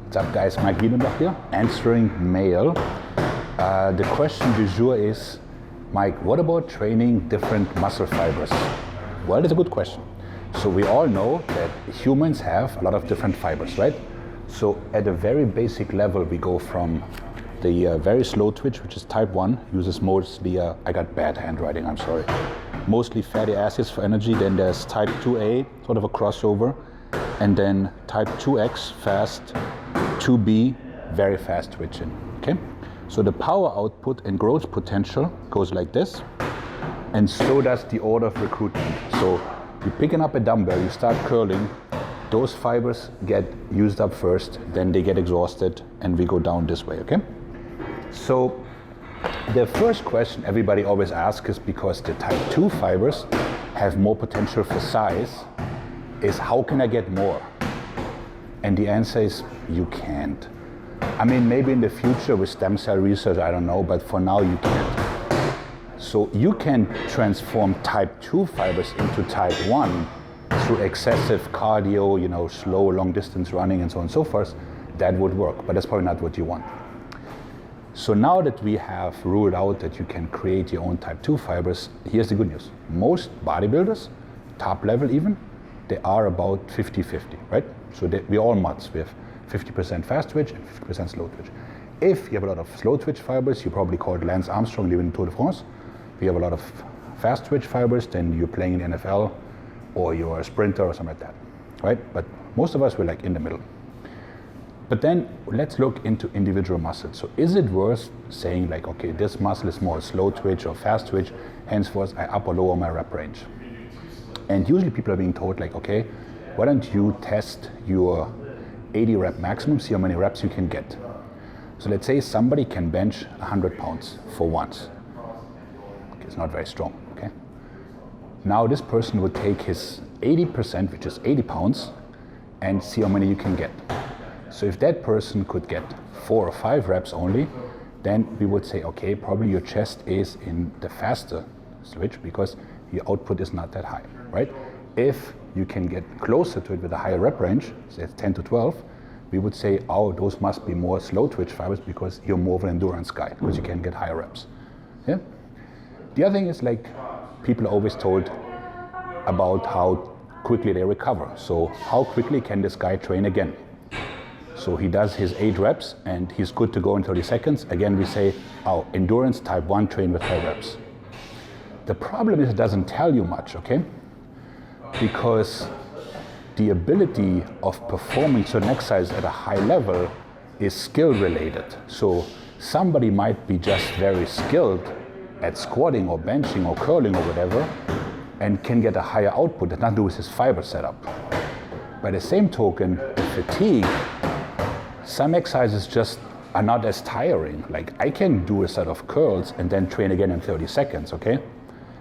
What's up guys, Maik Wiedenbach here, answering mail. The question du jour is, Mike, what about training different muscle fibers? Well, it's a good question. So we all know that humans have a lot of different fibers, right? So at a very basic level, we go from the very slow twitch, which is type 1, uses mostly, I got bad handwriting, I'm sorry. Mostly fatty acids for energy. Then there's type 2A, sort of a crossover. And then type 2X, fast, 2B, very fast twitching, okay? So the power output and growth potential goes like this, and so does the order of recruitment. So you're picking up a dumbbell, you start curling, those fibers get used up first, then they get exhausted, and we go down this way, okay? So the first question everybody always asks is, because the type 2 fibers have more potential for size, is how can I get more? And the answer is, you can't. I mean, maybe in the future with stem cell research, I don't know, but for now you can't. So you can transform type 2 fibers into type 1 through excessive cardio, slow, long distance running and so on and so forth. That would work, but that's probably not what you want. So now that we have ruled out that you can create your own type 2 fibers, here's the good news. Most bodybuilders, top level even, they are about 50-50, right? So we're all mutts. We have 50% fast twitch and 50% slow twitch. If you have a lot of slow twitch fibers, you probably call it Lance Armstrong living in Tour de France. If you have a lot of fast twitch fibers, then you're playing in the NFL or you're a sprinter or something like that, right? But most of us, we're like in the middle. But then let's look into individual muscles. So is it worth saying like, okay, this muscle is more slow twitch or fast twitch, henceforth I up or lower my rep range? And usually people are being told like, okay, why don't you test your 80 rep maximum, see how many reps you can get. So let's say somebody can bench 100 pounds for once. Okay, it's not very strong, okay? Now this person would take his 80%, which is 80 pounds, and see how many you can get. So if that person could get 4 or 5 reps only, then we would say, okay, probably your chest is in the faster switch because your output is not that high, right? If you can get closer to it with a higher rep range, say 10 to 12, we would say, oh, those must be more slow twitch fibers because you're more of an endurance guy, because you can get higher reps. Yeah? The other thing is, like, people are always told about how quickly they recover. So how quickly can this guy train again? So he does his 8 reps and he's good to go in 30 seconds. Again, we say, oh, endurance type 1, train with 5 reps. The problem is it doesn't tell you much, okay? Because the ability of performing certain exercise at a high level is skill related. So somebody might be just very skilled at squatting or benching or curling or whatever and can get a higher output that has nothing to do with his fiber setup. By the same token, the fatigue, some exercises just are not as tiring. Like I can do a set of curls and then train again in 30 seconds, okay?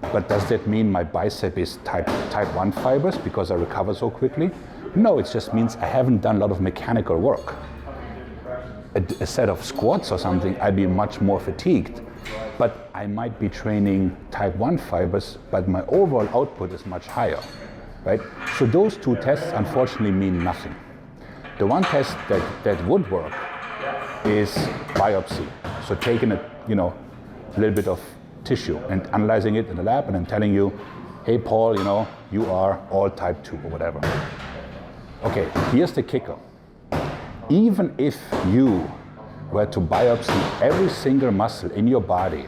But does that mean my bicep is type 1 fibers because I recover so quickly? No, it just means I haven't done a lot of mechanical work. A set of squats or something, I'd be much more fatigued. But I might be training type 1 fibers, but my overall output is much higher, right? So those two tests unfortunately mean nothing. The one test that would work is biopsy. So taking a little bit of tissue and analyzing it in the lab and then telling you, hey Paul, you are all type 2 or whatever. Okay, here's the kicker. Even if you were to biopsy every single muscle in your body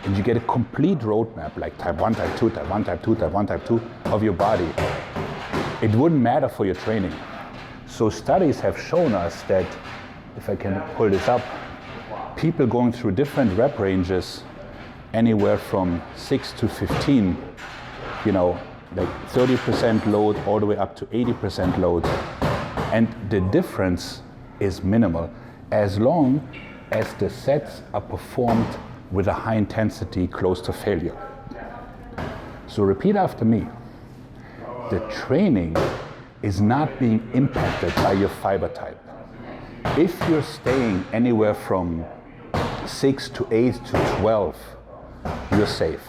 and you get a complete roadmap like type 1, type 2, type 1, type 2, type 1, type 2 of your body, it wouldn't matter for your training. So studies have shown us that, if I can pull this up, people going through different rep ranges anywhere from 6 to 15, like 30% load all the way up to 80% load. And the difference is minimal as long as the sets are performed with a high intensity close to failure. So repeat after me. The training is not being impacted by your fiber type. If you're staying anywhere from 6 to 8 to 12, you're safe.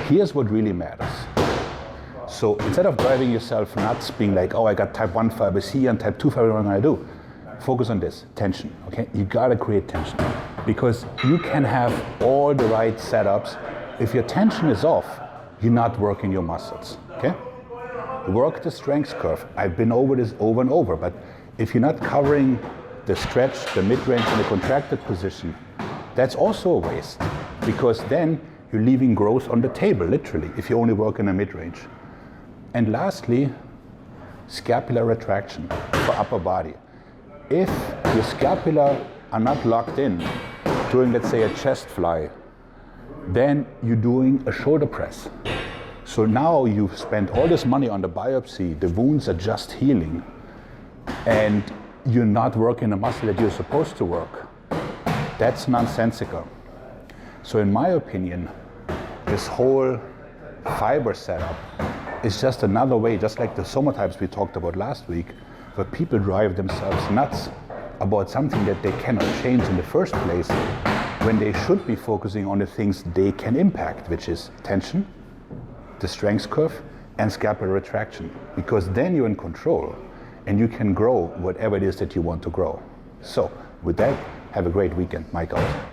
Here's what really matters. So instead of driving yourself nuts, being like, oh, I got type 1 fibers here and type 2 fibers, what am I going to do? focus on this, tension, okay? You gotta create tension because you can have all the right setups. If your tension is off, you're not working your muscles, okay? Work the strength curve. I've been over this over and over, but if you're not covering the stretch, the mid-range, and the contracted position, that's also a waste because then you're leaving growth on the table, literally, if you only work in a mid-range. And lastly, scapular retraction for upper body. If your scapula are not locked in during, let's say, a chest fly, then you're doing a shoulder press. So now you've spent all this money on the biopsy, the wounds are just healing, and you're not working the muscle that you're supposed to work. That's nonsensical. So in my opinion, this whole fiber setup is just another way, just like the somatypes we talked about last week, where people drive themselves nuts about something that they cannot change in the first place, when they should be focusing on the things they can impact, which is tension, the strength curve, and scapular retraction, because then you're in control and you can grow whatever it is that you want to grow. So with that, have a great weekend. Maik out.